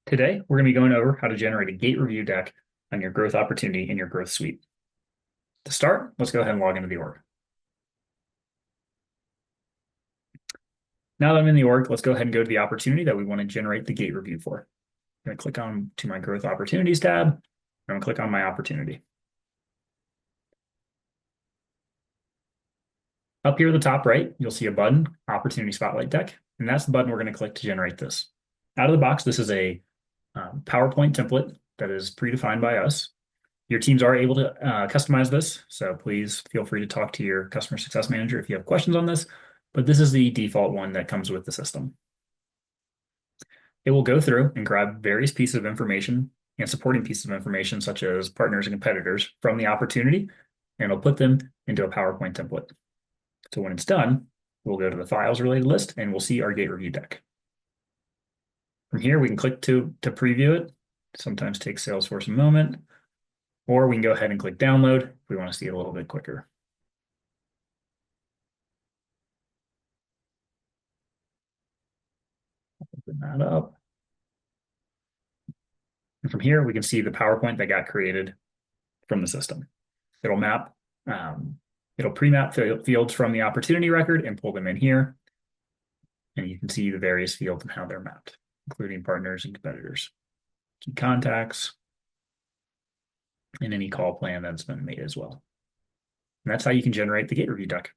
Today, we're going to be going over how to generate a gate review deck on your growth opportunity in your growth suite. To start, let's go ahead and log into the org. Now that I'm in the org, let's go ahead and go to the opportunity that we want to generate the gate review for. I'm going to click on to my growth opportunities tab. I'm going to click on my opportunity. Up here at the top right, you'll see a button, Opportunity Spotlight Deck, and that's the button we're going to click to generate this. Out of the box, this is a PowerPoint template that is predefined by us. Your teams are able to customize this, so please feel free to talk to your customer success manager if you have questions on this, but this is the default one that comes with the system. It will go through and grab various pieces of information and supporting pieces of information, such as partners and competitors, from the opportunity, and it'll put them into a PowerPoint template. So when it's done, we'll go to the files related list and we'll see our gate review deck. From here, we can click to preview it. Sometimes takes Salesforce a moment, or we can go ahead and click download if we want to see it a little bit quicker. Open that up. And from here, we can see the PowerPoint that got created from the system. It'll map, it'll pre-map fields from the opportunity record and pull them in here. And you can see the various fields and how they're mapped, including partners and competitors, key contacts, and any call plan that's been made as well. And that's how you can generate the gate review deck.